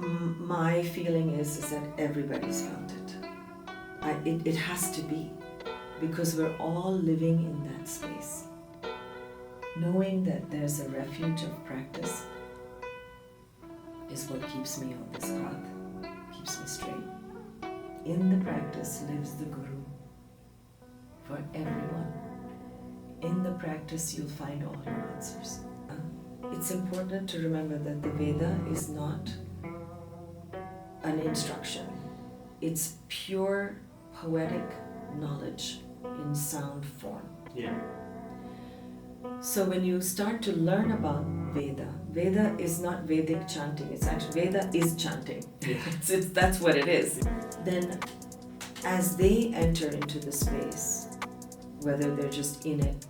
my feeling is that everybody's found it. It has to be, because we're all living in that space. Knowing that there's a refuge of practice is what keeps me on this path, keeps me straight. In the practice lives the Guru for everyone. In the practice you'll find all your answers. It's important to remember that the Veda is not an instruction. It's pure poetic knowledge in sound form. Yeah. So when you start to learn about Veda, Veda is not Vedic chanting. It's actually, Veda is chanting. Yeah. That's what it is. Then as they enter into the space, whether they're just in it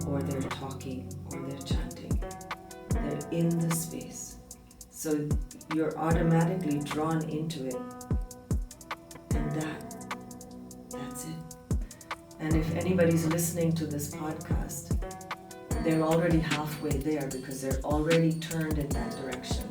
or they're talking or they're chanting, they're in the space. So you're automatically drawn into it, and that's it. And if anybody's listening to this podcast, they're already halfway there because they're already turned in that direction.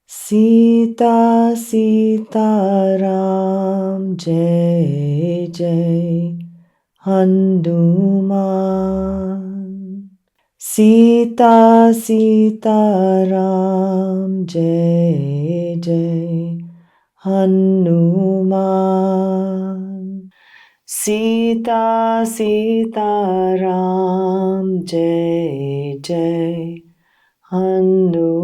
Sita Sita Ram Jai Jai Hanuman. Sita Sita Ram Jai Jai Hanuman. Sita Sita Ram Jai Jai Hanuman.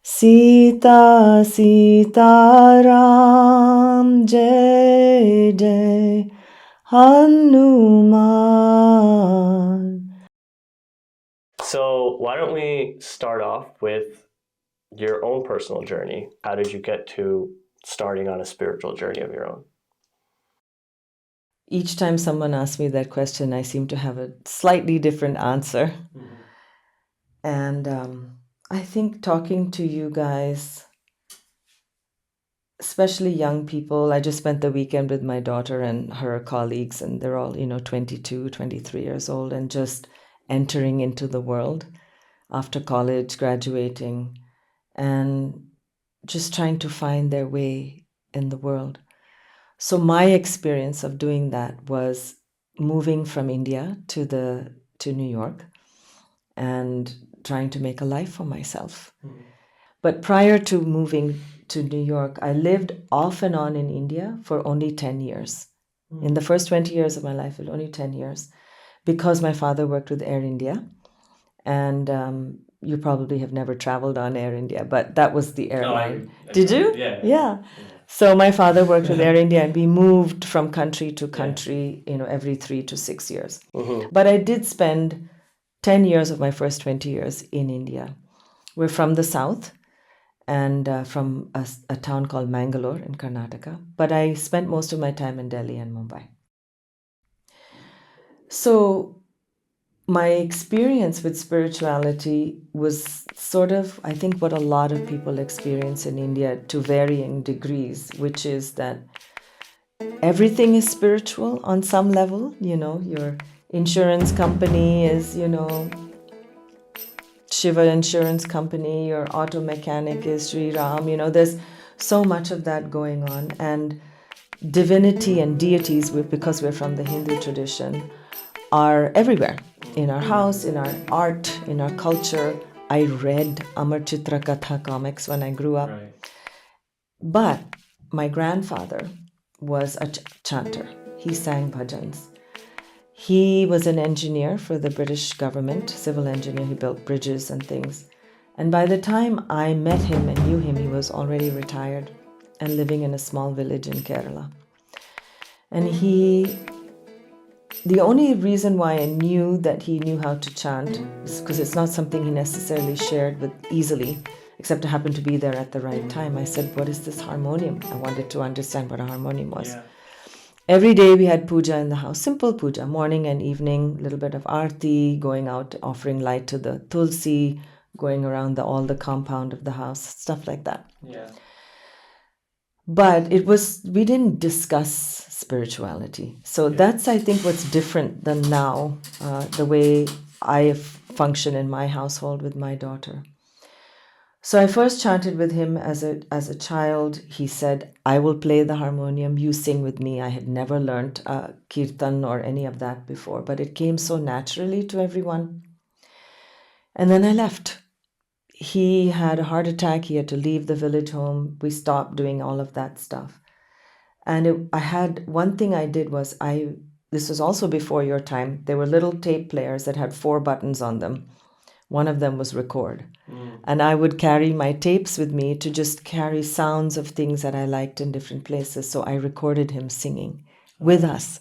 Sita Sita Ram Jai Jai Hanuman. So why don't we start off with your own personal journey? How did you get to starting on a spiritual journey of your own? Each time someone asks me that question, I seem to have a slightly different answer. Mm-hmm. And I think talking to you guys, especially young people, I just spent the weekend with my daughter and her colleagues, and they're all, 22, 23 years old, and just entering into the world after college, graduating, and just trying to find their way in the world. So my experience of doing that was moving from India to New York and trying to make a life for myself. Mm-hmm. But prior to moving to New York, I lived off and on in India for only 10 years. Mm-hmm. In the first 20 years of my life, it was only 10 years, because my father worked with Air India. And you probably have never traveled on Air India, but that was the airline. I Did you? Yeah. So my father worked with Air India, and we moved from country to country, every 3 to 6 years. Mm-hmm. But I did spend 10 years of my first 20 years in India. We're from the south, and from a town called Mangalore in Karnataka. But I spent most of my time in Delhi and Mumbai. So my experience with spirituality was sort of, I think, what a lot of people experience in India to varying degrees, which is that everything is spiritual on some level. Your insurance company is, Shiva Insurance Company, your auto mechanic is Sri Ram. There's so much of that going on. And divinity and deities, because we're from the Hindu tradition, are everywhere. In our house, in our art, in our culture. I read Amar Chitra Katha comics when I grew up. Right. But my grandfather was a chanter. He sang bhajans. He was an engineer for the British government, civil engineer. He built bridges and things. And by the time I met him and knew him, he was already retired. and living in a small village in Kerala. And the only reason why I knew that he knew how to chant is because it's not something he necessarily shared with easily, except I happened to be there at the right time. I said, what is this harmonium? I wanted to understand what a harmonium was. Yeah. Every day we had puja in the house, simple puja, morning and evening, a little bit of arti, going out, offering light to the tulsi, going around all the compound of the house, stuff like that. Yeah. But we didn't discuss spirituality. So that's, I think, what's different than now, the way I function in my household with my daughter. So I first chanted with him as a child. He said, I will play the harmonium, you sing with me. I had never learned kirtan or any of that before, but it came so naturally to everyone. And then I left. He had a heart attack. He had to leave the village home. We stopped doing all of that stuff. And I had one thing I did was this was also before your time. There were little tape players that had 4 buttons on them. One of them was record. And I would carry my tapes with me to just carry sounds of things that I liked in different places. So I recorded him singing with us.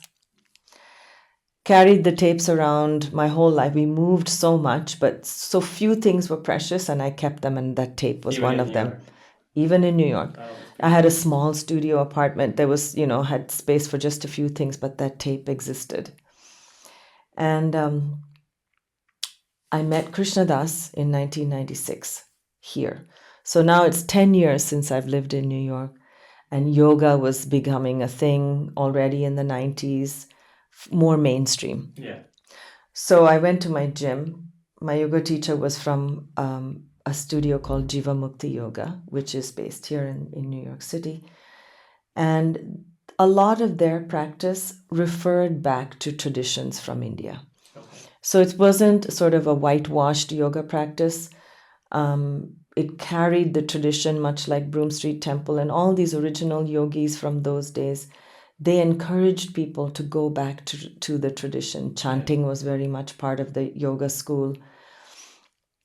Carried the tapes around my whole life. We moved so much, but so few things were precious, and I kept them, and that tape was one of them. Even in New York. I had a small studio apartment. There was, had space for just a few things, but that tape existed. And I met Krishna Das in 1996 here. So now it's 10 years since I've lived in New York, and yoga was becoming a thing already in the 90s, more mainstream. Yeah. So I went to my gym. My yoga teacher was from a studio called Jiva Mukti Yoga, which is based here in New York City. And a lot of their practice referred back to traditions from India. So it wasn't sort of a whitewashed yoga practice. It carried the tradition, much like Broome Street Temple and all these original yogis from those days. They encouraged people to go back to the tradition. Chanting was very much part of the yoga school.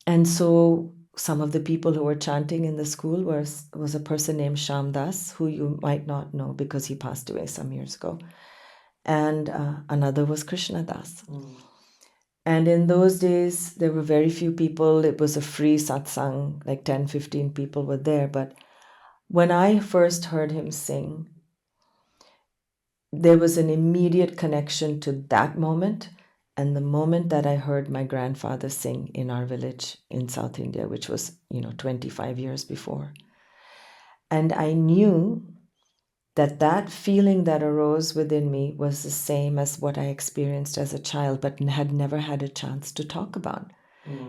And so some of the people who were chanting in the school was a person named Shyam Das, who you might not know because he passed away some years ago. And another was Krishna Das. And in those days, there were very few people. It was a free satsang, like 10, 15 people were there. But when I first heard him sing, there was an immediate connection to that moment and the moment that I heard my grandfather sing in our village in South India, which was, 25 years before. And I knew that feeling that arose within me was the same as what I experienced as a child, but had never had a chance to talk about.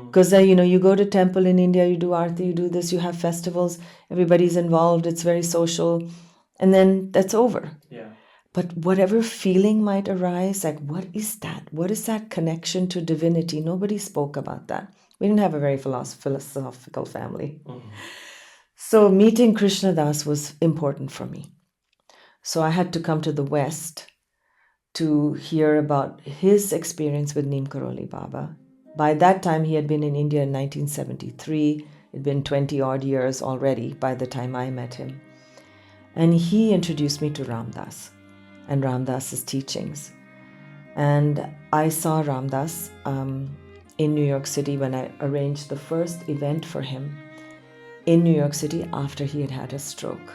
Because, you go to temple in India, you do arti, you do this, you have festivals, everybody's involved, it's very social, and then that's over. Yeah. But whatever feeling might arise, like, what is that? What is that connection to divinity? Nobody spoke about that. We didn't have a very philosophical family. So meeting Krishna Das was important for me. So I had to come to the West to hear about his experience with Neem Karoli Baba. By that time, he had been in India in 1973. It had been 20 odd years already by the time I met him. And he introduced me to Ram Das and Ram Das's teachings. And I saw Ram Das in New York City when I arranged the first event for him in New York City after he had had a stroke.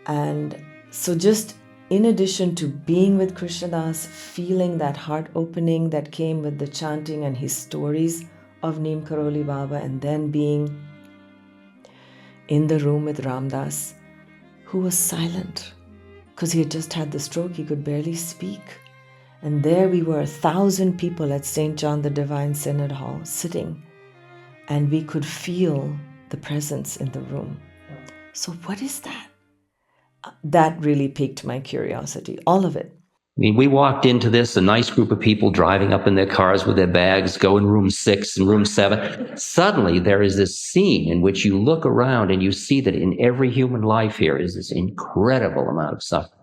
And so just in addition to being with Krishna Das, feeling that heart opening that came with the chanting and his stories of Neem Karoli Baba, and then being in the room with Ram Das, who was silent because he had just had the stroke, he could barely speak. And there we were, 1,000 people at St. John the Divine Synod Hall sitting, and we could feel the presence in the room. So what is that? That really piqued my curiosity, all of it. I mean, we walked into this, a nice group of people driving up in their cars with their bags, go in room 6 and room 7. Suddenly, there is this scene in which you look around and you see that in every human life here is this incredible amount of suffering.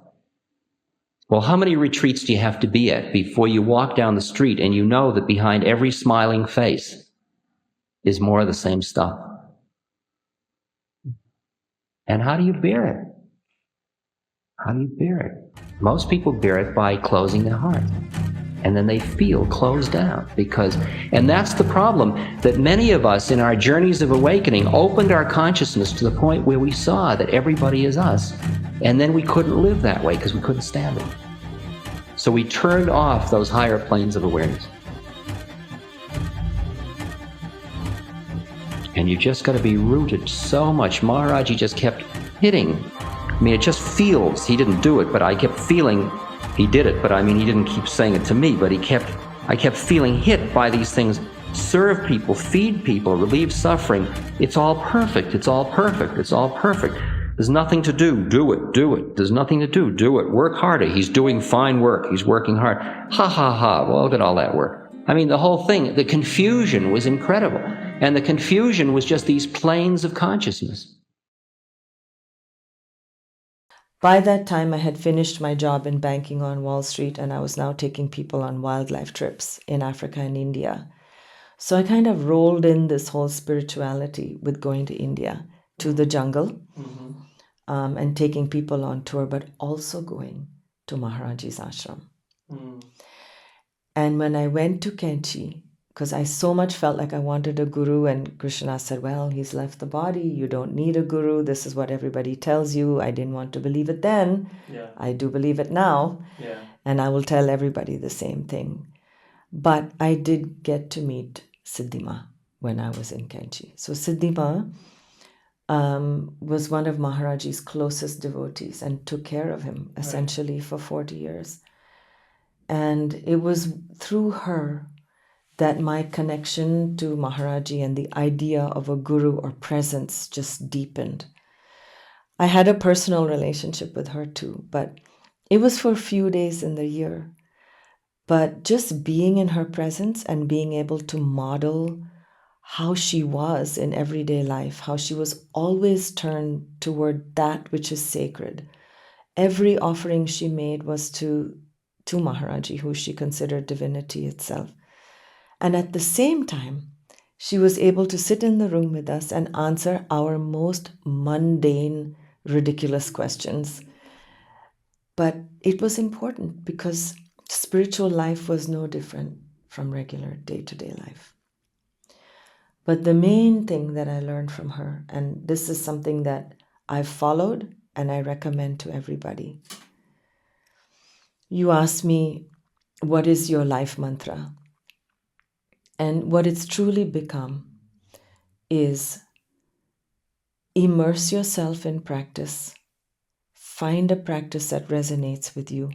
Well, how many retreats do you have to be at before you walk down the street and you know that behind every smiling face is more of the same stuff? And how do you bear it? How do you bear it? Most people bear it by closing their heart. And then they feel closed down and that's the problem, that many of us in our journeys of awakening opened our consciousness to the point where we saw that everybody is us. And then we couldn't live that way because we couldn't stand it. So we turned off those higher planes of awareness. And you just got to be rooted so much. Maharaji just kept hitting. I mean, it just feels, he didn't do it, but I kept feeling he did it. But I mean, he didn't keep saying it to me, but I kept feeling hit by these things. Serve people, feed people, relieve suffering. It's all perfect. It's all perfect. It's all perfect. There's nothing to do. Do it. Do it. There's nothing to do. Do it. Work harder. He's doing fine work. He's working hard. Ha, ha, ha. Well, look at all that work. I mean, the whole thing, the confusion was incredible. And the confusion was just these planes of consciousness. By that time, I had finished my job in banking on Wall Street, and I was now taking people on wildlife trips in Africa and India. So I kind of rolled in this whole spirituality with going to India, to the jungle, and taking people on tour, but also going to Maharaji's ashram. And when I went to Kenchi, because I so much felt like I wanted a guru, and Krishna said, well, he's left the body, you don't need a guru, this is what everybody tells you. I didn't want to believe it then. Yeah. I do believe it now. Yeah. And I will tell everybody the same thing. But I did get to meet Siddhima when I was in Kenchi. So Siddhima was one of Maharaji's closest devotees and took care of him essentially for 40 years. And it was through her that my connection to Maharaji and the idea of a guru or presence just deepened. I had a personal relationship with her too, but it was for a few days in the year. But just being in her presence and being able to model how she was in everyday life, how she was always turned toward that which is sacred. Every offering she made was to Maharaji, who she considered divinity itself. And at the same time, she was able to sit in the room with us and answer our most mundane, ridiculous questions. But it was important because spiritual life was no different from regular day-to-day life. But the main thing that I learned from her, and this is something that I've followed and I recommend to everybody. You asked me, what is your life mantra? And what it's truly become is immerse yourself in practice, find a practice that resonates with you,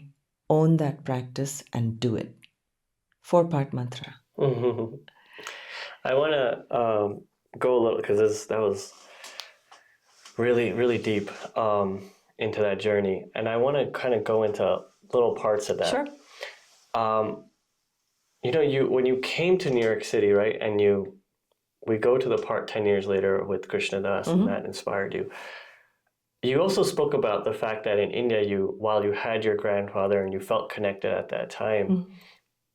own that practice, and do it. 4-part mantra. Mm-hmm. I want to go a little, because that was really, really deep into that journey. And I want to kind of go into little parts of that. Sure. When you came to New York City, right, and we go to the part 10 years later with Krishna Das, and that inspired you. You also spoke about the fact that in India, while you had your grandfather and you felt connected at that time,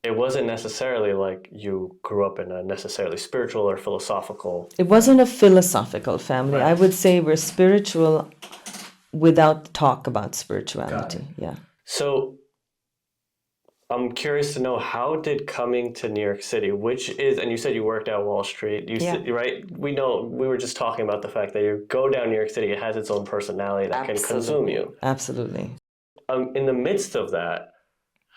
it wasn't necessarily like you grew up in a necessarily spiritual or philosophical. It wasn't a philosophical family. Right. I would say we're spiritual without talk about spirituality. Yeah. So I'm curious to know, how did coming to New York City, and you said you worked at Wall Street, right? We were just talking about the fact that you go down New York City, it has its own personality that can consume you. Absolutely. In the midst of that,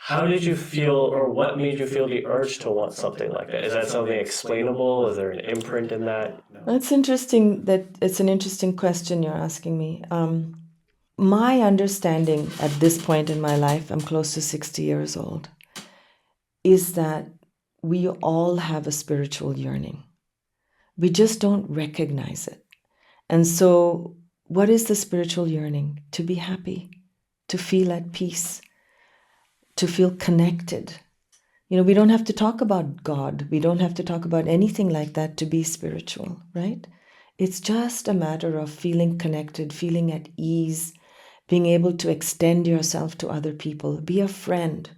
how did you feel, or what made you feel the urge to want something like that? Is that something explainable? Is there an imprint in that? It's interesting it's an interesting question you're asking me. My understanding at this point in my life, I'm close to 60 years old, is that we all have a spiritual yearning. We just don't recognize it. And so what is the spiritual yearning? To be happy, to feel at peace, to feel connected. We don't have to talk about God. We don't have to talk about anything like that to be spiritual, right? It's just a matter of feeling connected, feeling at ease, being able to extend yourself to other people, be a friend,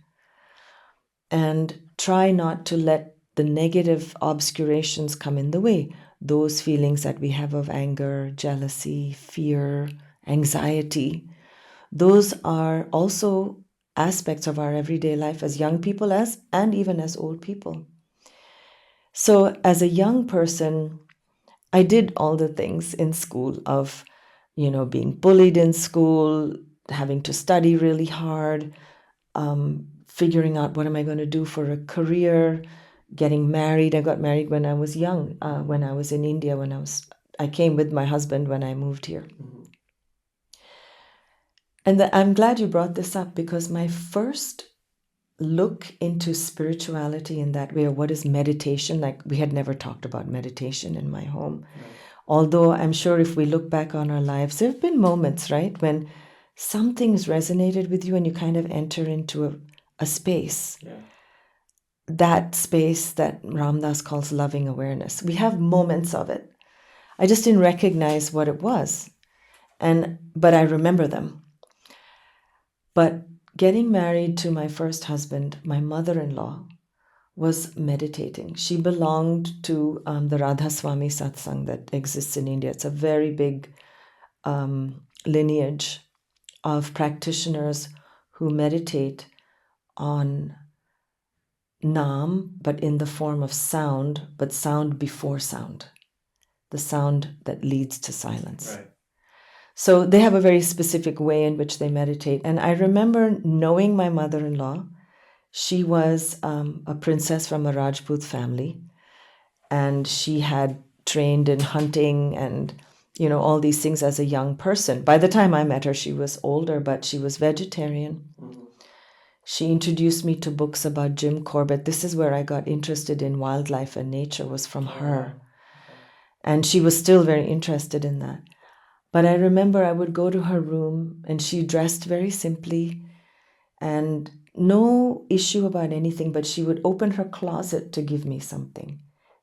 and try not to let the negative obscurations come in the way. those feelings that we have of anger, jealousy, fear, anxiety, those are also aspects of our everyday life as young people and even as old people. So as a young person, I did all the things in school of, being bullied in school, having to study really hard, figuring out what am I going to do for a career, getting married. I got married when I was young, when I was in India, I came with my husband when I moved here. Mm-hmm. And I'm glad you brought this up, because my first look into spirituality in that way, or what is meditation, like we had never talked about meditation in my home. Right. Although I'm sure if we look back on our lives, there have been moments, right, when something's resonated with you and you kind of enter into a space. Yeah. That space that Ram Dass calls loving awareness. We have moments of it. I just didn't recognize what it was. But I remember them. But getting married to my first husband, my mother-in-law, was meditating. She belonged to the Radha Swami satsang that exists in India. It's a very big lineage of practitioners who meditate on Naam, but in the form of sound, but sound before sound, the sound that leads to silence. Right. So they have a very specific way in which they meditate. And I remember knowing my mother-in-law. She was a princess from a Rajput family, and she had trained in hunting and, all these things as a young person. By the time I met her, she was older, but she was vegetarian. Mm-hmm. She introduced me to books about Jim Corbett. This is where I got interested in wildlife and nature, was from her. Okay. And she was still very interested in that. But I remember I would go to her room, and she dressed very simply and no issue about anything, but she would open her closet to give me something.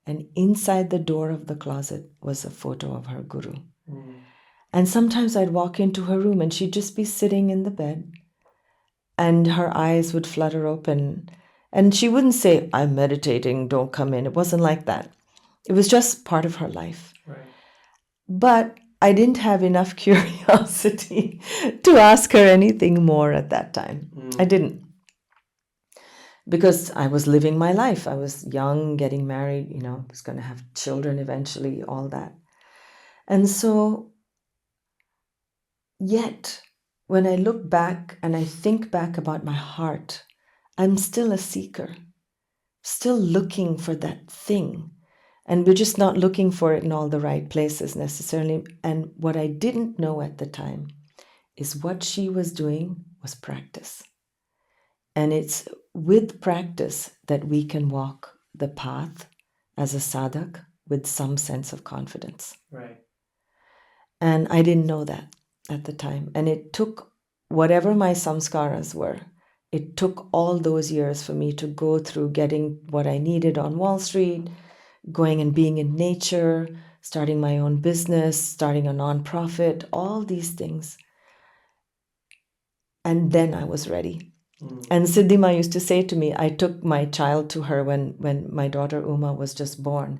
And inside the door of the closet was a photo of her guru. Mm. And sometimes I'd walk into her room and she'd just be sitting in the bed and her eyes would flutter open. And she wouldn't say, "I'm meditating, don't come in." It wasn't like that. It was just part of her life. Right. But I didn't have enough curiosity to ask her anything more at that time. Mm. I didn't. Because I was living my life. I was young, getting married, I was going to have children eventually, all that. And so, yet, when I look back and I think back about my heart, I'm still a seeker, still looking for that thing. And we're just not looking for it in all the right places necessarily. And what I didn't know at the time is what she was doing was practice. And it's with practice that we can walk the path as a sadhak with some sense of confidence. Right. And I didn't know that at the time. And it took whatever my samskaras were, it took all those years for me to go through getting what I needed on Wall Street, going and being in nature, starting my own business, starting a nonprofit, all these things. And then I was ready. And Siddhima used to say to me, I took my child to her when my daughter Uma was just born.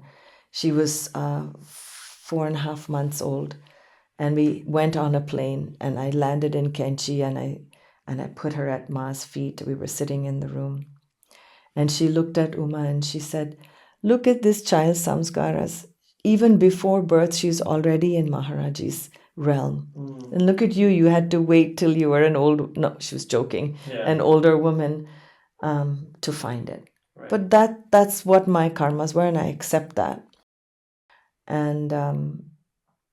She was 4.5 months old. And we went on a plane and I landed in Kenchi and I put her at Ma's feet. We were sitting in the room. And she looked at Uma and she said, "Look at this child's samskaras. Even before birth, she's already in Maharaji's realm. And look at you, you had to wait till you were she was joking, an older woman to find it." Right. But that's what my karmas were, and I accept that. And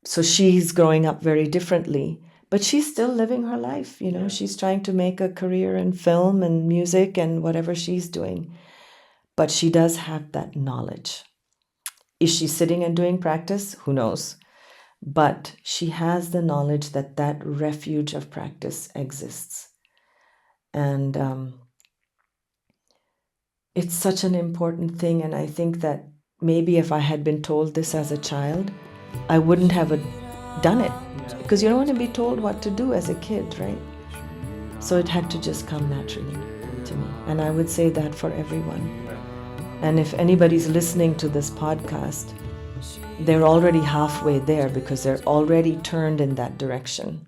so she's growing up very differently, but she's still living her life, She's trying to make a career in film and music and whatever she's doing. But she does have that knowledge. Is she sitting and doing practice? Who knows? But she has the knowledge that refuge of practice exists. And it's such an important thing. And I think that maybe if I had been told this as a child, I wouldn't have done it. Because you don't want to be told what to do as a kid, right? So it had to just come naturally to me. And I would say that for everyone. And if anybody's listening to this podcast they're already halfway there because they're already turned in that direction.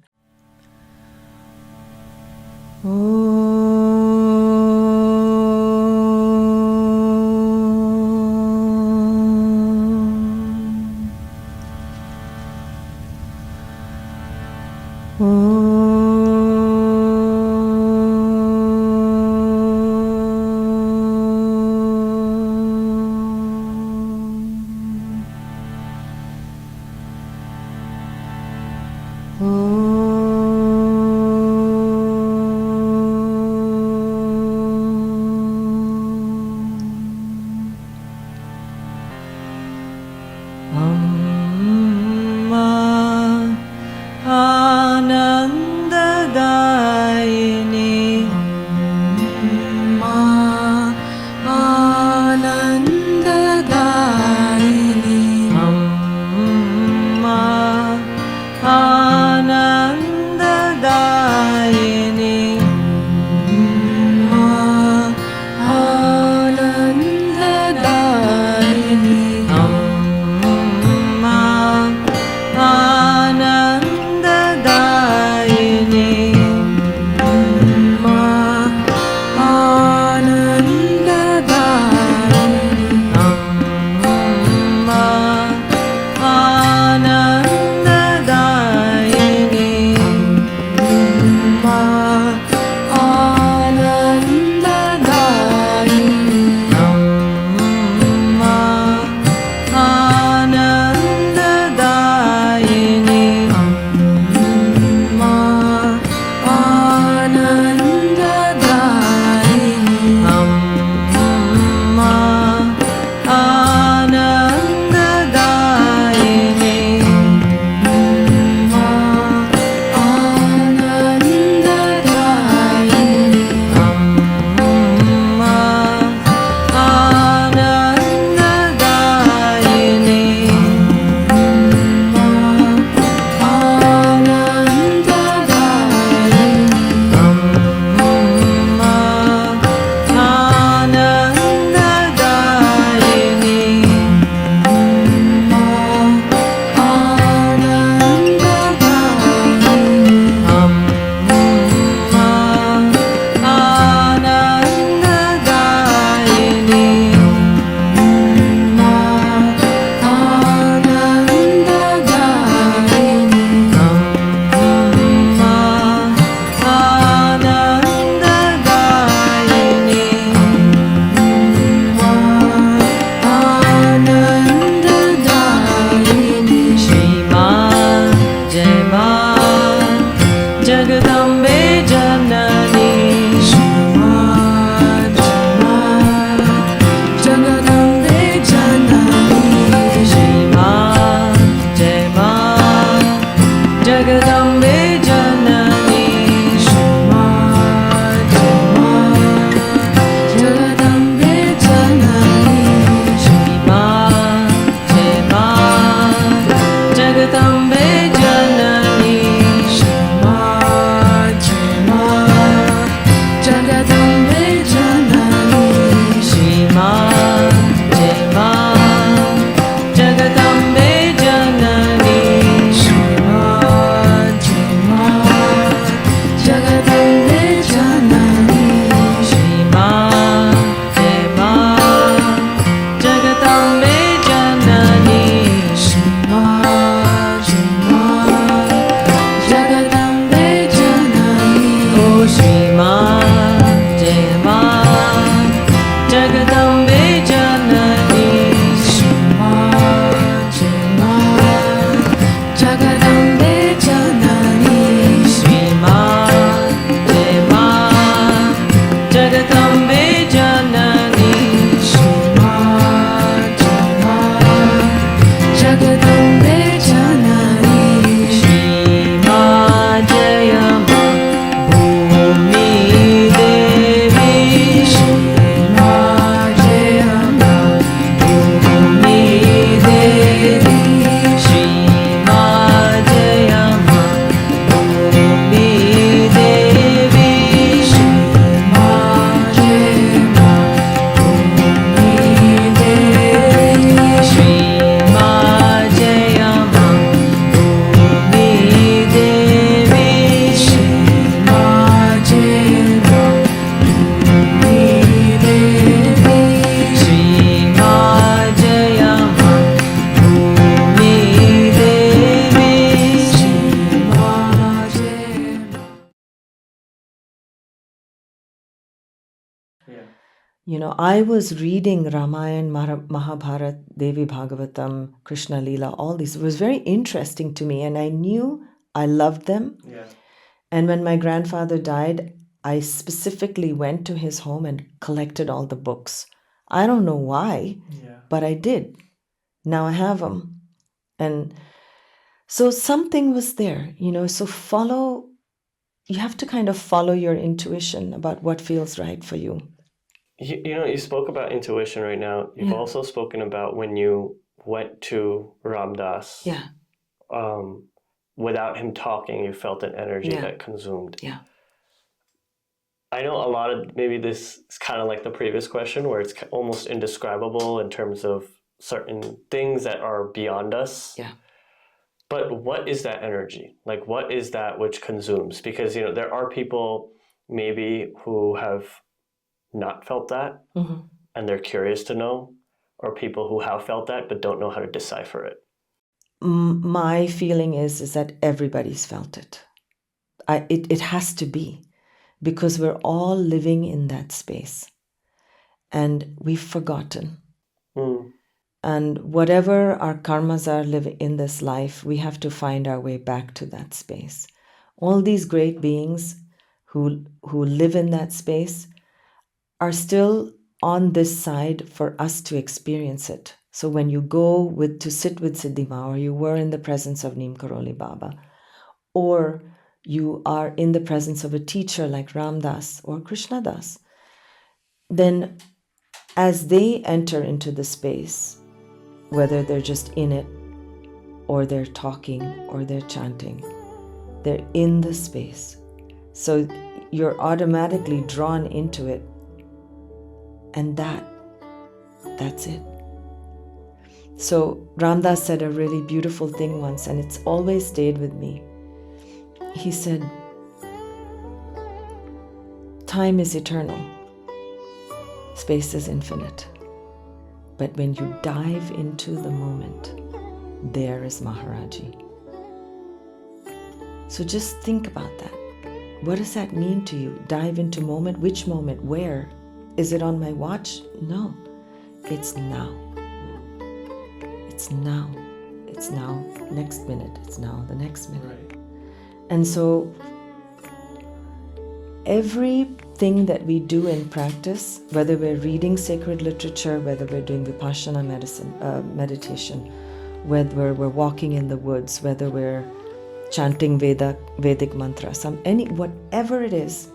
I was reading Ramayana, Mahabharata, Devi Bhagavatam, Krishna Leela, all these. It was very interesting to me, and I knew I loved them. Yeah. And when my grandfather died, I specifically went to his home and collected all the books. I don't know why, but I did. Now I have them. And so something was there, so you have to kind of follow your intuition about what feels right for you. You spoke about intuition right now. You've also spoken about when you went to Ram Dass. Yeah. Without him talking, you felt an energy that consumed. Yeah. I know a lot of, maybe this is kind of like the previous question where it's almost indescribable in terms of certain things that are beyond us. Yeah. But what is that energy? Like, what is that which consumes? Because, there are people maybe who have not felt that and they're curious to know, or people who have felt that but don't know how to decipher it. My feeling is that everybody's felt it. It has to be, because we're all living in that space and we've forgotten. And whatever our karmas are living in this life, we have to find our way back to that space. All these great beings who live in that space are still on this side for us to experience it. So when you go to sit with Siddhima, or you were in the presence of Neem Karoli Baba, or you are in the presence of a teacher like Ram Dass or Krishna Das, then as they enter into the space, whether they're just in it, or they're talking, or they're chanting, they're in the space. So you're automatically drawn into it. And that's it. So Ram Dass said a really beautiful thing once, and it's always stayed with me. He said, time is eternal, space is infinite. But when you dive into the moment, there is Maharaji. So just think about that. What does that mean to you? Dive into moment. Which moment? Where? Is it on my watch? No. It's now. It's now. It's now. Next minute. It's now the next minute. Right. And so everything that we do in practice, whether we're reading sacred literature, whether we're doing Vipassana meditation, whether we're walking in the woods, whether we're chanting Vedic mantra, whatever it is,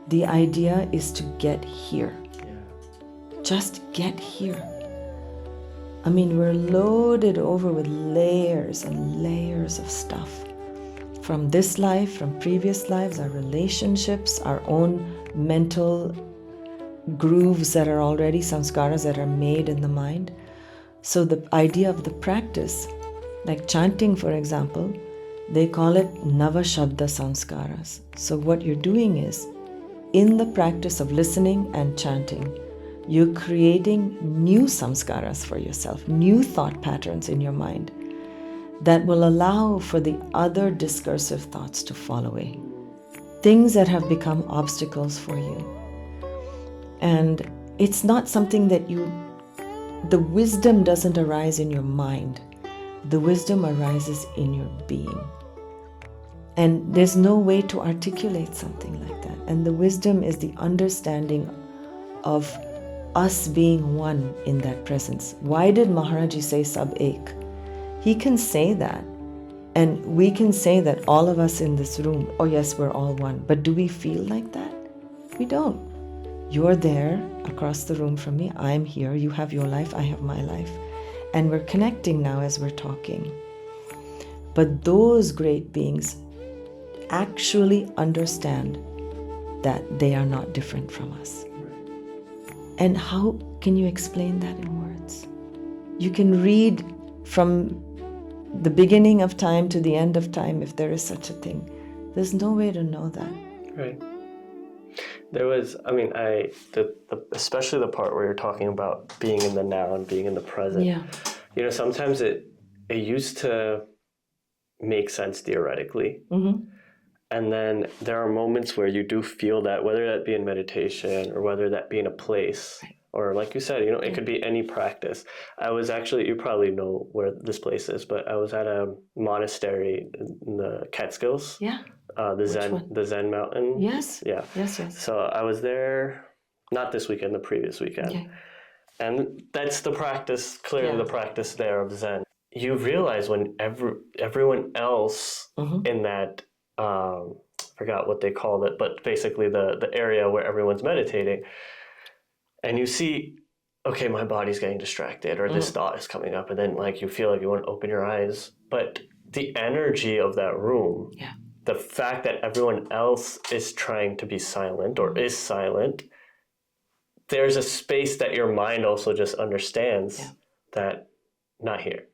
the idea is to get here. Yeah. Just get here. I mean, we're loaded over with layers and layers of stuff. From this life, from previous lives, our relationships, our own mental grooves that are already samskaras that are made in the mind. So the idea of the practice, like chanting, for example, they call it Nava Shabda Samskaras. So what you're doing is, in the practice of listening and chanting, you're creating new samskaras for yourself, new thought patterns in your mind that will allow for the other discursive thoughts to fall away. Things that have become obstacles for you. And it's not something that the wisdom doesn't arise in your mind. The wisdom arises in your being. And there's no way to articulate something like that. And the wisdom is the understanding of us being one in that presence. Why did Maharaji say Sab Ek? He can say that. And we can say that all of us in this room, oh yes, we're all one. But do we feel like that? We don't. You're there across the room from me. I'm here. You have your life. I have my life. And we're connecting now as we're talking. But those great beings actually understand that they are not different from us. And how can you explain that in words? You can read from the beginning of time to the end of time, if there is such a thing. There's no way to know that. Right. There was, especially the part where you're talking about being in the now and being in the present. Yeah. Sometimes it used to make sense theoretically. Mm-hmm. And then there are moments where you do feel that, whether that be in meditation or whether that be in a place, Right. or like you said, it could be any practice. I was actually, you probably know where this place is, but I was at a monastery in the Catskills. Yeah. The Which Zen mountain. Yes. Yeah. Yes. So I was there, not this weekend, the previous weekend. Okay. And that's the practice, clearly Yeah. the practice there of Zen. You realize when everyone else in that, I forgot what they called it, but basically the area where everyone's meditating, and you see, okay, my body's getting distracted, or this thought is coming up, and then like you feel like you want to open your eyes, but the energy of that room, the fact that everyone else is trying to be silent or is silent, there's a space that your mind also just understands that not here.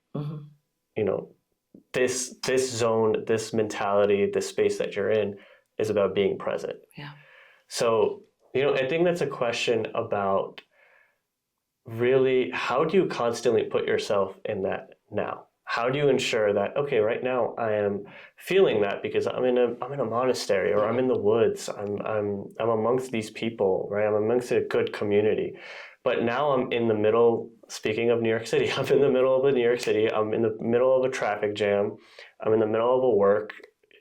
This zone, this mentality, this space that you're in is about being present. Yeah. So, I think that's a question about really, how do you constantly put yourself in that now? How do you ensure that, okay, right now I am feeling that because I'm in a monastery, or I'm in the woods, I'm amongst these people, right? I'm amongst a good community. But now I'm in the middle, speaking of New York City, I'm in the middle of New York City, I'm in the middle of a traffic jam, I'm in the middle of a work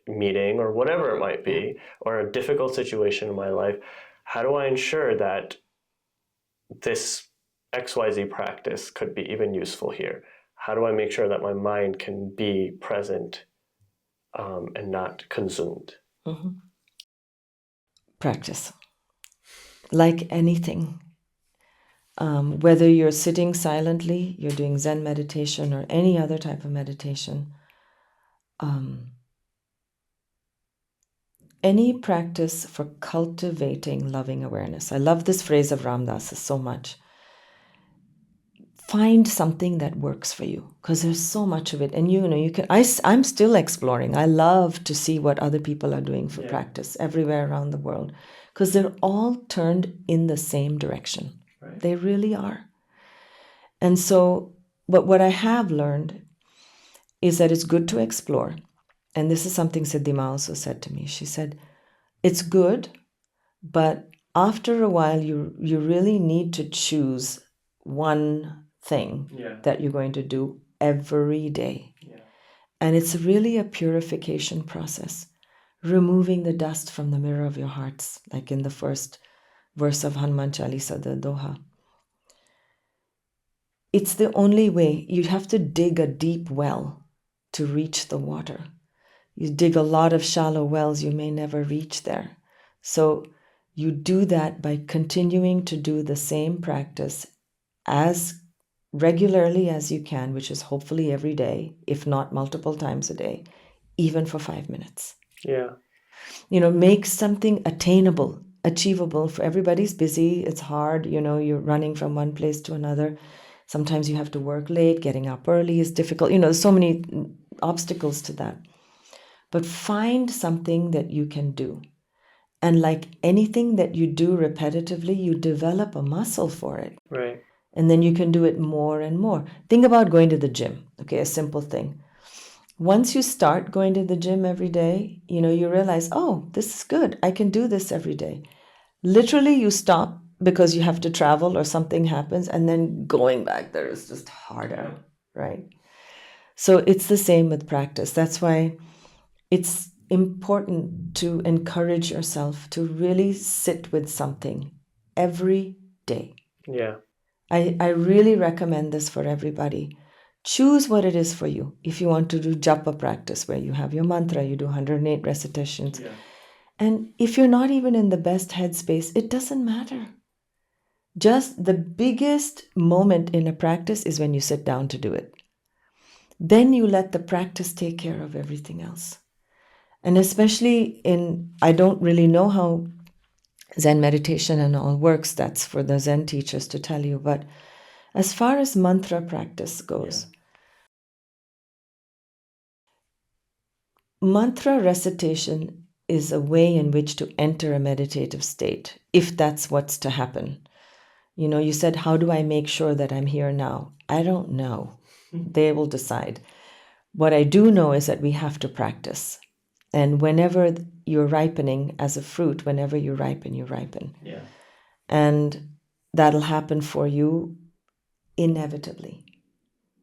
meeting or whatever it might be, or a difficult situation in my life. How do I ensure that this XYZ practice could be even useful here? How do I make sure that my mind can be present and not consumed? Practice. Like anything. Whether you're sitting silently, you're doing Zen meditation or any other type of meditation, any practice for cultivating loving awareness. I love this phrase of Ram Dass so much. Find something that works for you, because there's so much of it. And you can, I'm still exploring. I love to see what other people are doing for practice everywhere around the world, because they're all turned in the same direction. Right. They really are. And so, but what I have learned is that it's good to explore. And this is something Siddhima also said to me. She said, it's good, but after a while, you really need to choose one thing that you're going to do every day. Yeah. And it's really a purification process, removing the dust from the mirror of your hearts, like in the first verse of Hanuman Chalisa, the Doha. It's the only way. You have to dig a deep well to reach the water. You dig a lot of shallow wells, you may never reach there. So you do that by continuing to do the same practice as regularly as you can, which is hopefully every day, if not multiple times a day, even for 5 minutes. Yeah. Make something attainable, achievable. For everybody's busy, it's hard, you're running from one place to another. Sometimes you have to work late, getting up early is difficult. There's so many obstacles to that. But find something that you can do. And like anything that you do repetitively, you develop a muscle for it. Right. And then you can do it more and more. Think about going to the gym, okay, a simple thing. Once you start going to the gym every day, you realize, oh, this is good. I can do this every day. Literally, you stop because you have to travel or something happens, and then going back there is just harder, right? So it's the same with practice. That's why it's important to encourage yourself to really sit with something every day. Yeah. I really recommend this for everybody. Choose what it is for you. If you want to do japa practice, where you have your mantra, you do 108 recitations. Yeah. And if you're not even in the best headspace, it doesn't matter. Just the biggest moment in a practice is when you sit down to do it. Then you let the practice take care of everything else. And especially I don't really know how Zen meditation and all works. That's for the Zen teachers to tell you. But as far as mantra practice goes, mantra recitation is a way in which to enter a meditative state, if that's what's to happen. You said, how do I make sure that I'm here now? I don't know. They will decide. What I do know is that we have to practice. And whenever you're ripening as a fruit, whenever you ripen, you ripen. Yeah. And that'll happen for you inevitably.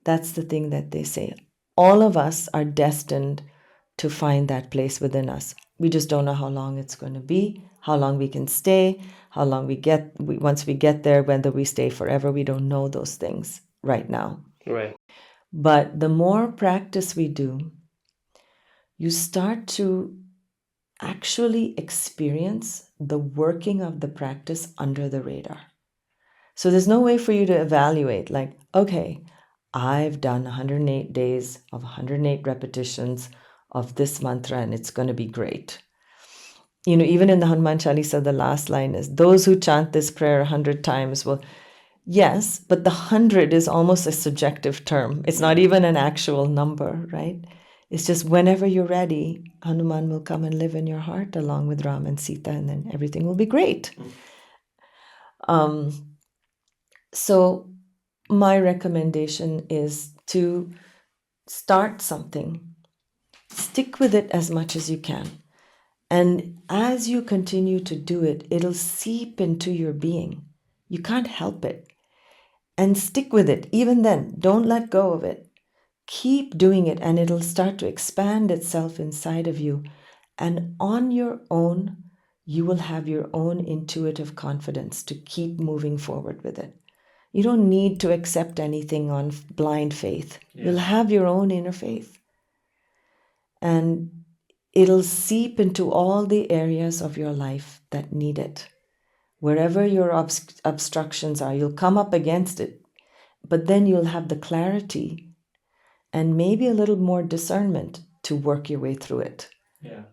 That's the thing that they say. All of us are destined to find that place within us. We just don't know how long it's going to be, how long we can stay, how long once we get there, whether we stay forever. We don't know those things right now. Right. But the more practice we do, you start to actually experience the working of the practice under the radar. So there's no way for you to evaluate, like, okay, I've done 108 days of 108 repetitions of this mantra and it's going to be great. Even in the Hanuman Chalisa, the last line is, those who chant this prayer 100 times will, yes, but the 100 is almost a subjective term. It's not even an actual number, right? It's just whenever you're ready, Hanuman will come and live in your heart along with Ram and Sita, and then everything will be great. So my recommendation is to start something, stick with it as much as you can. And as you continue to do it, it'll seep into your being. You can't help it. And stick with it. Even then, don't let go of it. Keep doing it, and it'll start to expand itself inside of you. And on your own, you will have your own intuitive confidence to keep moving forward with it. You don't need to accept anything on blind faith. Yeah. You'll have your own inner faith. And it'll seep into all the areas of your life that need it. Wherever your obstructions are, you'll come up against it. But then you'll have the clarity and maybe a little more discernment to work your way through it. Yeah.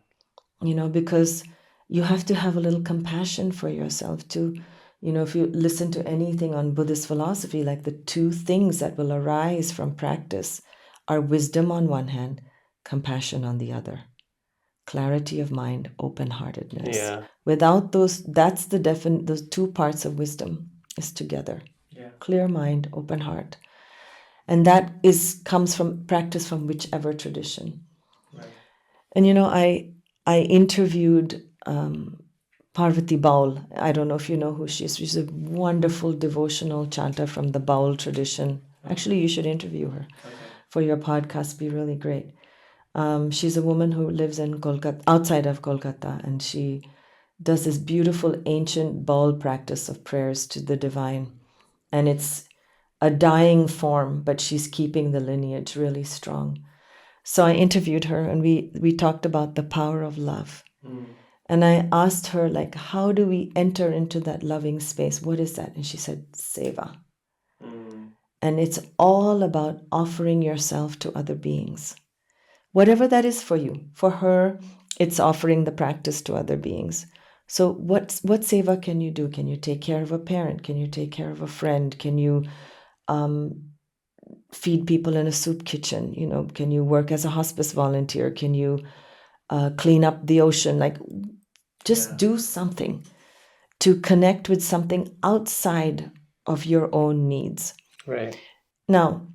Because you have to have a little compassion for yourself too. If you listen to anything on Buddhist philosophy, like the two things that will arise from practice are wisdom on one hand, compassion on the other. Clarity of mind, open-heartedness. Yeah. Without those, that's those two parts of wisdom is together. Yeah. Clear mind, open heart. And that comes from practice from whichever tradition. Right. And I interviewed Parvati Baul. I don't know if you know who she is. She's a wonderful devotional chanter from the Baul tradition. Actually, you should interview her for your podcast. Be really great. She's a woman who lives in Kolkata, outside of Kolkata, and she does this beautiful ancient Baul practice of prayers to the divine. And it's a dying form, but she's keeping the lineage really strong. So I interviewed her, and we talked about the power of love. Mm. And I asked her, like, how do we enter into that loving space? What is that? And she said, seva. Mm. And it's all about offering yourself to other beings. Whatever that is for you. For her, it's offering the practice to other beings. So what seva can you do? Can you take care of a parent? Can you take care of a friend? Can you feed people in a soup kitchen? Can you work as a hospice volunteer? Can you clean up the ocean? Like, just do something to connect with something outside of your own needs. Right. Now,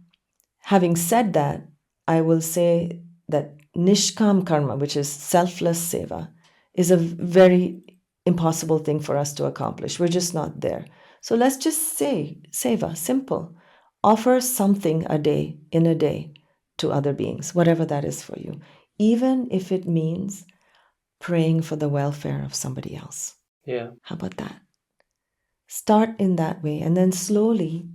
having said that, I will say that nishkam karma, which is selfless seva, is a very impossible thing for us to accomplish. We're just not there. So let's just say seva, simple. Offer something in a day to other beings, whatever that is for you, even if it means praying for the welfare of somebody else. Yeah. How about that? Start in that way, and then slowly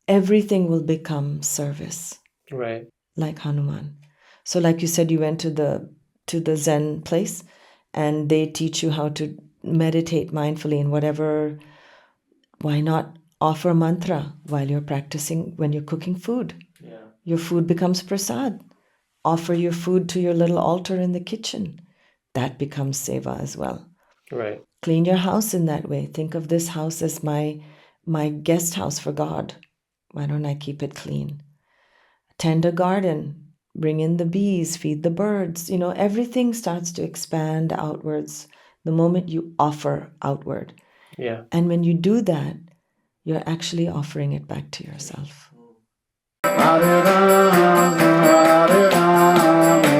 everything will become service. Right. Like Hanuman. So like you said, you went to the Zen place, and they teach you how to meditate mindfully in whatever. Why not offer mantra while you're practicing, when you're cooking food? Yeah. Your food becomes prasad. Offer your food to your little altar in the kitchen. That becomes seva as well. Right. Clean your house in that way. Think of this house as my guest house for God. Why don't I keep it clean? Tend a garden. Bring in the bees. Feed the birds. Everything starts to expand outwards the moment you offer outward. Yeah. And when you do that, you're actually offering it back to yourself. Hare Rama, Hare Rama.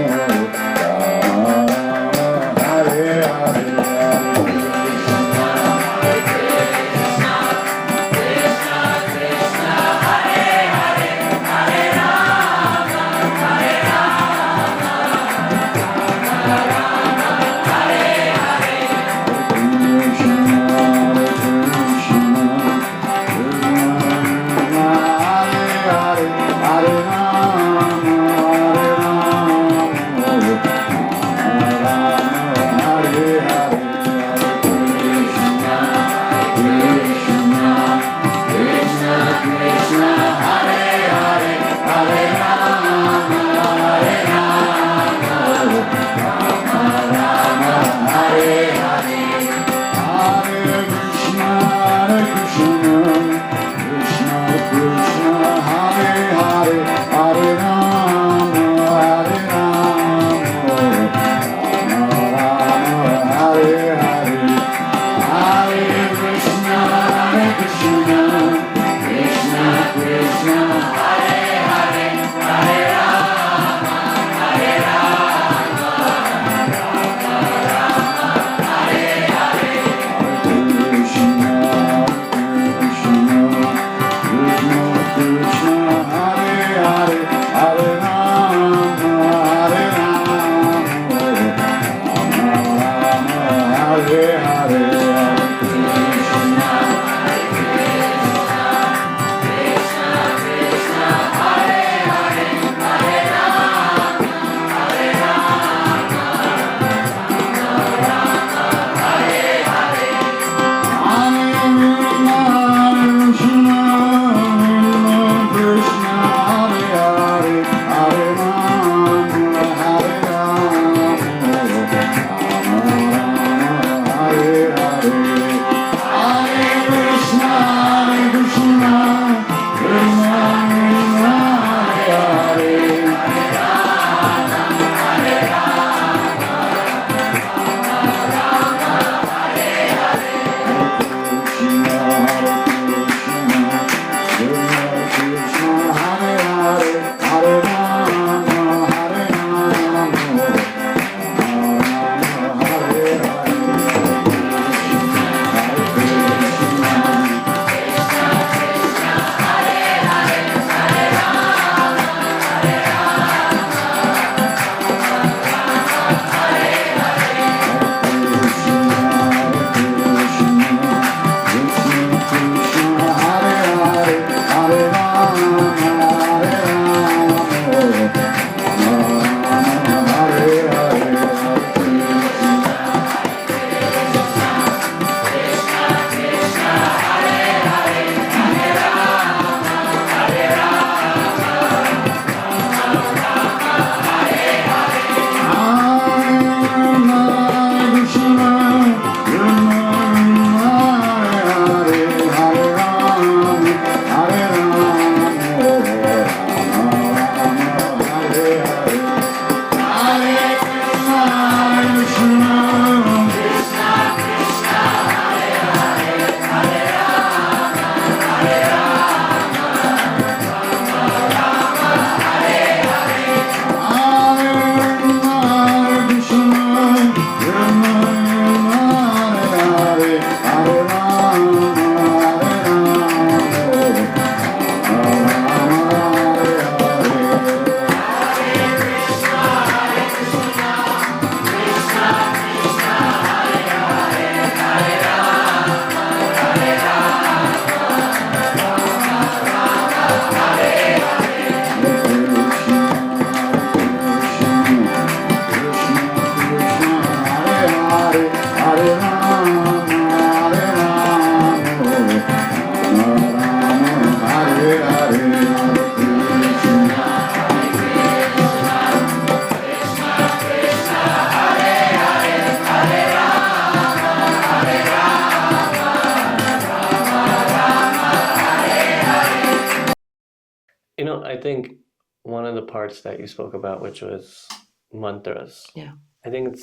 You know, I think one of the parts that you spoke about, which was mantras. Yeah. I think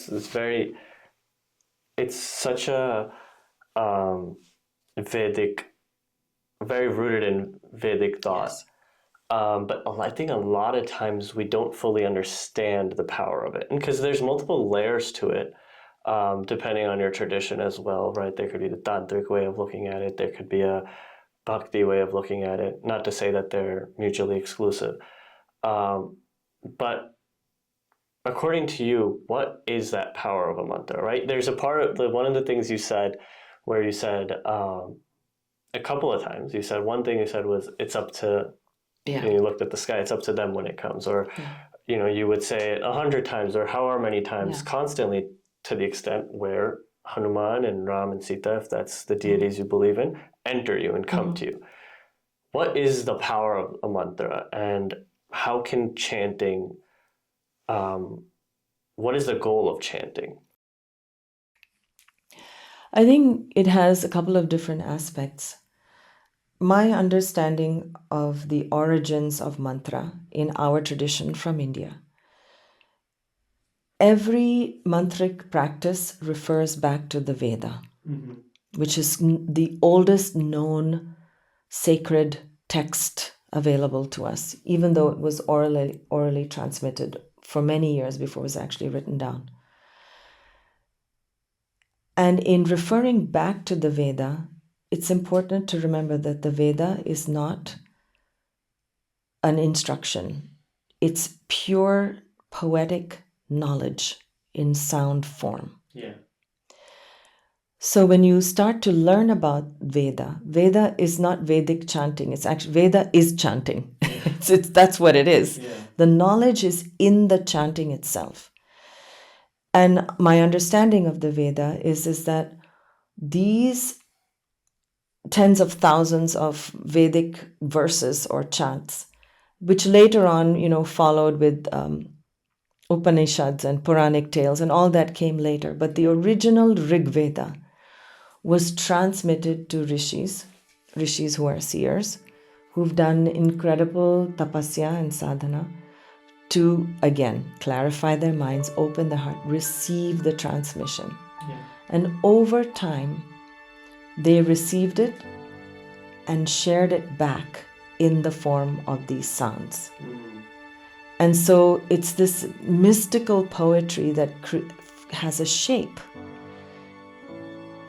it's such a Vedic, very rooted in Vedic thought. Yes. But I think a lot of times we don't fully understand the power of it, and because there's multiple layers to it, depending on your tradition as well, right? There could be the tantric way of looking at it. There could be a bhakti way of looking at it. Not to say that they're mutually exclusive, but according to you, what is that power of a mantra? Right? There's a part of one of the things you said, where you said a couple of times. You said one thing. You said was it's up to. Yeah. And you looked at the sky. It's up to them when it comes, or you would say it 100 times or however many times, constantly, to the extent where Hanuman and Ram and Sita, if that's the deities you believe in, enter you and come to you. What is the power of a mantra, and how can chanting what is the goal of chanting? I think it has a couple of different aspects. My understanding of the origins of mantra in our tradition from India, every mantric practice refers back to the Veda, which is the oldest known sacred text available to us, even though it was orally transmitted for many years before it was actually written down. And in referring back to the Veda, it's important to remember that the Veda is not an instruction. It's pure poetic knowledge in sound form. Yeah. So when you start to learn about Veda, Veda is not Vedic chanting. It's actually, Veda is chanting. That's what it is. Yeah. The knowledge is in the chanting itself. And my understanding of the Veda is that these tens of thousands of Vedic verses or chants, which later on, followed with Upanishads and Puranic tales, and all that came later. But the original Rig Veda was transmitted to rishis who are seers, who've done incredible tapasya and sadhana to, again, clarify their minds, open their heart, receive the transmission. Yeah. And over time, they received it and shared it back in the form of these sounds. And so it's this mystical poetry that has a shape.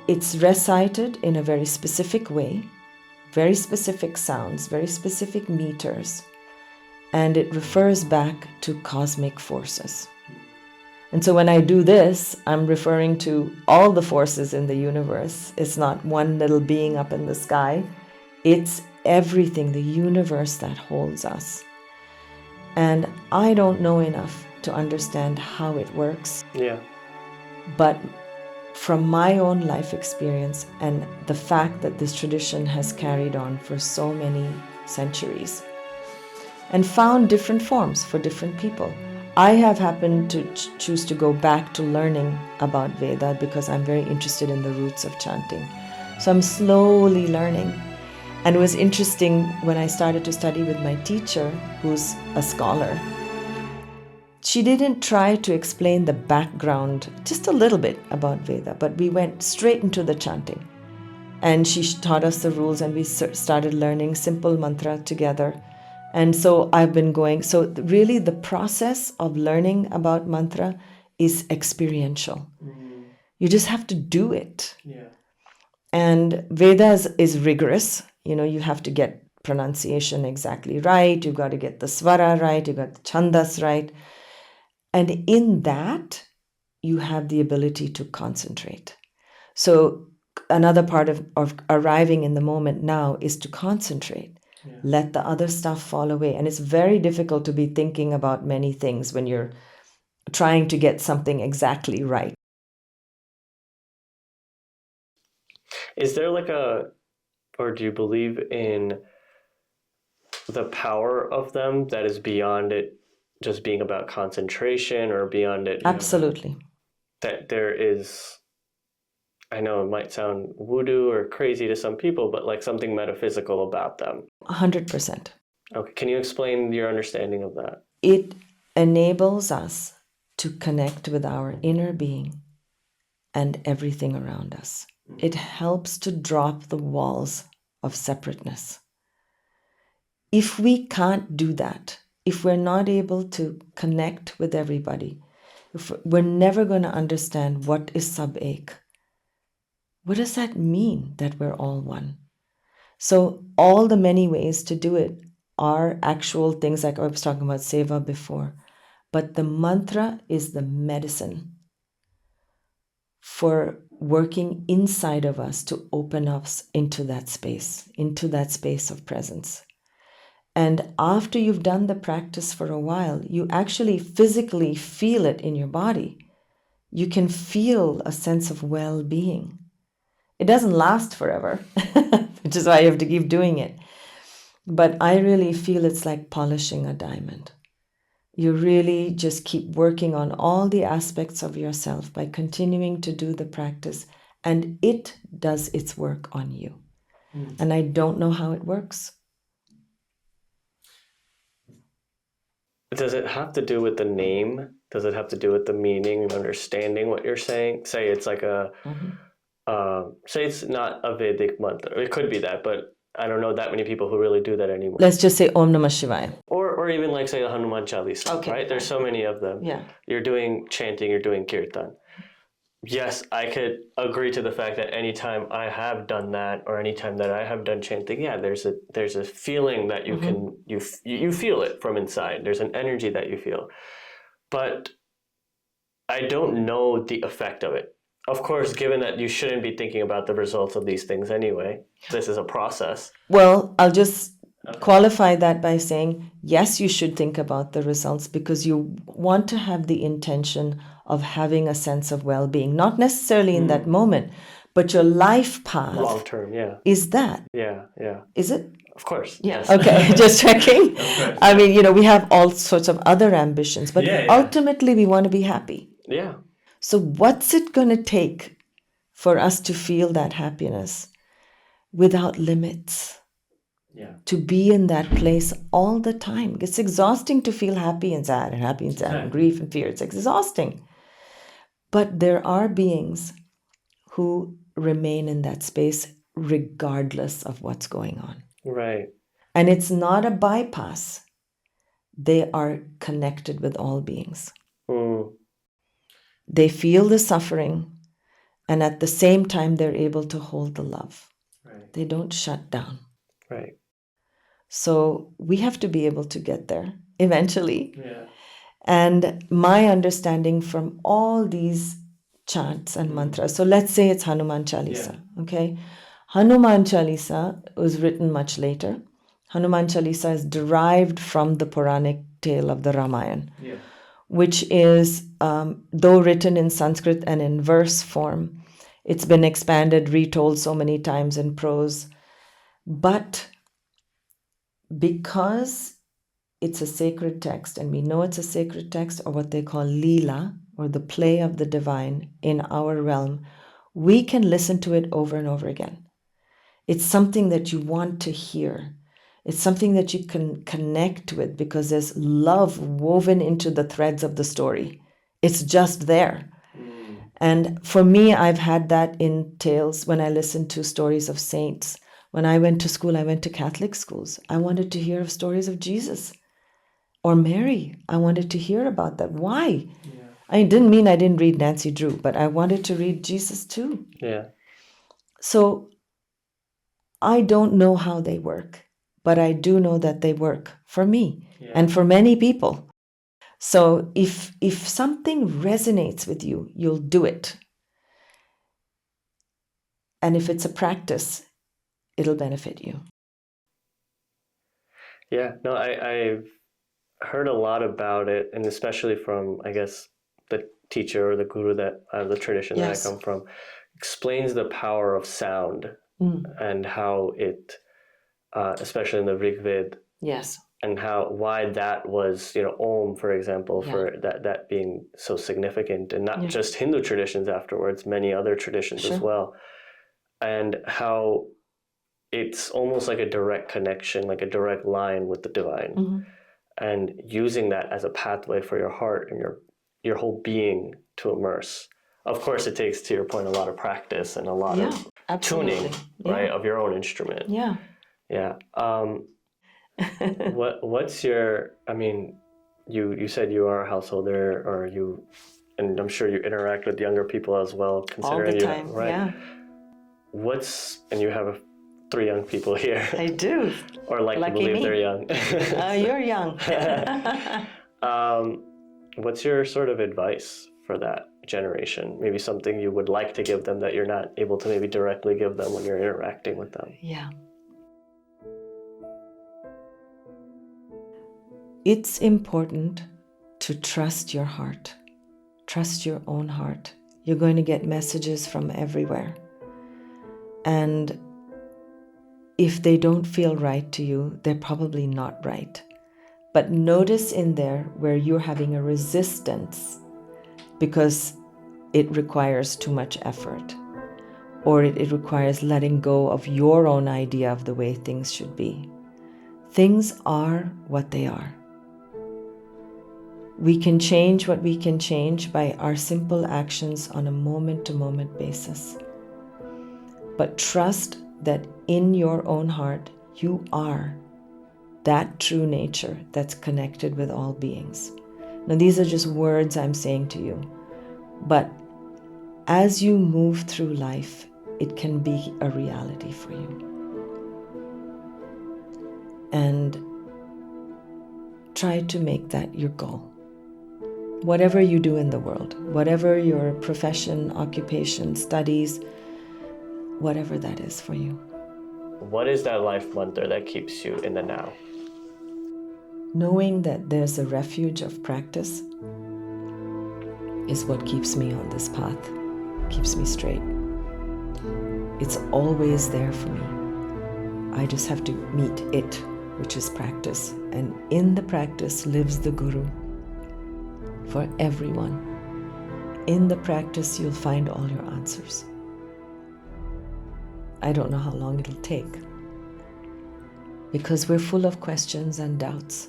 It's recited in a very specific way, very specific sounds, very specific meters, and it refers back to cosmic forces. And so when I do this, I'm referring to all the forces in the universe. It's not one little being up in the sky. It's everything, the universe that holds us. And I don't know enough to understand how it works. Yeah. But from my own life experience and the fact that this tradition has carried on for so many centuries and found different forms for different people. I have happened to choose to go back to learning about Veda because I'm very interested in the roots of chanting. So I'm slowly learning. And it was interesting when I started to study with my teacher, who's a scholar. She didn't try to explain the background, just a little bit about Veda, but we went straight into the chanting. And she taught us the rules, and we started learning simple mantra together. And so I've been going. So really the process of learning about mantra is experiential. You just have to do it. Yeah. And Vedas is rigorous. You have to get pronunciation exactly right. You've got to get the svara right. You've got the chandas right. And in that, you have the ability to concentrate. So another part of arriving in the moment now is to concentrate. Yeah. Let the other stuff fall away. And it's very difficult to be thinking about many things when you're trying to get something exactly right. Is there or do you believe in the power of them that is beyond it just being about concentration, or beyond it? Absolutely. That there is, I know it might sound voodoo or crazy to some people, but something metaphysical about them. 100%. Okay, can you explain your understanding of that? It enables us to connect with our inner being and everything around us. It helps to drop the walls of separateness. If we can't do that, if we're not able to connect with everybody, if we're never going to understand what is sub-ek. What does that mean that we're all one? So all the many ways to do it are actual things like I was talking about seva before. But the mantra is the medicine for working inside of us to open us into that space of presence. And after you've done the practice for a while, you actually physically feel it in your body. You can feel a sense of well-being. It doesn't last forever, which is why you have to keep doing it. But I really feel it's like polishing a diamond. You really just keep working on all the aspects of yourself by continuing to do the practice, and it does its work on you. And I don't know how it works. Does it have to do with the name? Does it have to do with the meaning and understanding what you're saying? Say it's like say it's not a Vedic mantra. It could be that, but I don't know that many people who really do that anymore. Let's just say Om Namah Shivaya. Or even like say the Hanuman Chalisa, Okay, right? There's so many of them. Yeah. You're doing chanting, you're doing kirtan. Yes, I could agree to the fact that anytime I have done that, or anytime that I have done chanting, yeah, there's a feeling that you can you feel it from inside. There's an energy that you feel, but I don't know the effect of it. Of course, given that you shouldn't be thinking about the results of these things anyway, this is a process. Well, I'll just qualify that by saying, yes, you should think about the results because you want to have the intention of having a sense of well-being, not necessarily in that moment, but your life path Long term, yeah. is that. Yeah. Is it? Of course. Yeah. Yes. Okay, just checking. course, I mean, we have all sorts of other ambitions, but ultimately we want to be happy. Yeah. So what's it going to take for us to feel that happiness without limits? Yeah. To be in that place all the time. It's exhausting to feel happy and sad and happy and sad and grief and fear. It's exhausting. But there are beings who remain in that space regardless of what's going on. Right. And it's not a bypass. They are connected with all beings. They feel the suffering, and at the same time, they're able to hold the love. Right. They don't shut down. Right. So we have to be able to get there eventually. Yeah. And my understanding from all these chants and mantras, so let's say it's Hanuman Chalisa, okay? Hanuman Chalisa was written much later. Hanuman Chalisa is derived from the Puranic tale of the Ramayana, which is, though written in Sanskrit and in verse form, it's been expanded, retold so many times in prose. But because it's a sacred text, and we know it's a sacred text, or what they call Leela, or the play of the divine in our realm, we can listen to it over and over again. It's something that you want to hear. It's something that you can connect with because there's love woven into the threads of the story. It's just there. And for me, I've had that in tales when I listen to stories of saints. When I went to school, I went to Catholic schools. I wanted to hear of stories of Jesus or Mary. I wanted to hear about that. Why? Yeah. I didn't mean I didn't read Nancy Drew, but I wanted to read Jesus too. Yeah. So I don't know how they work, but I do know that they work for me and for many people. So if something resonates with you, you'll do it. And if it's a practice, it'll benefit you. Yeah, no, I've heard a lot about it, and especially from, I guess, the teacher or the guru that the tradition that I come from, explains the power of sound and how it, especially in the Rig Ved, and why that was, Om, for example, for that being so significant, and not just Hindu traditions afterwards, many other traditions as well, and how it's almost like a direct connection, like a direct line with the divine, and using that as a pathway for your heart and your whole being to immerse. Of course, it takes, to your point, a lot of practice and a lot of tuning, right, of your own instrument. Yeah. What's your? I mean, you said you are a householder, and I'm sure you interact with younger people as well. Considering all the time, right? And you have 3 young people here. I do. Or like to believe they're young. You're young. What's your sort of advice for that generation? Maybe something you would like to give them that you're not able to maybe directly give them when you're interacting with them. Yeah. It's important to trust your heart. Trust your own heart. You're going to get messages from everywhere. And if they don't feel right to you, they're probably not right. But notice in there where you're having a resistance because it requires too much effort, or it requires letting go of your own idea of the way things should be. Things are what they are. We can change what we can change by our simple actions on a moment-to-moment basis. But trust that in your own heart, you are that true nature that's connected with all beings. Now, these are just words I'm saying to you. But as you move through life, it can be a reality for you. And try to make that your goal. Whatever you do in the world, whatever your profession, occupation, studies, whatever that is for you. What is that life mantra that keeps you in the now? Knowing that there's a refuge of practice is what keeps me on this path, keeps me straight. It's always there for me. I just have to meet it, which is practice. And in the practice lives the Guru for everyone. In the practice, you'll find all your answers. I don't know how long it'll take, because we're full of questions and doubts.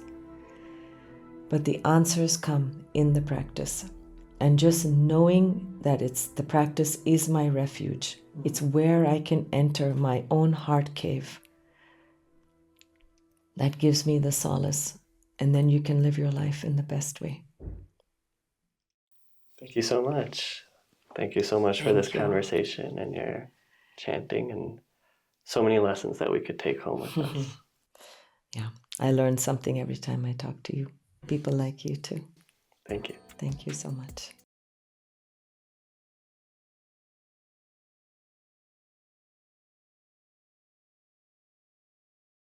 But the answers come in the practice. And just knowing that the practice is my refuge. It's where I can enter my own heart cave. That gives me the solace. And then you can live your life in the best way. Thank you so much. Thank you so much for this conversation and your chanting and so many lessons that we could take home with us. Yeah, I learn something every time I talk to you. People like you too. Thank you. Thank you so much.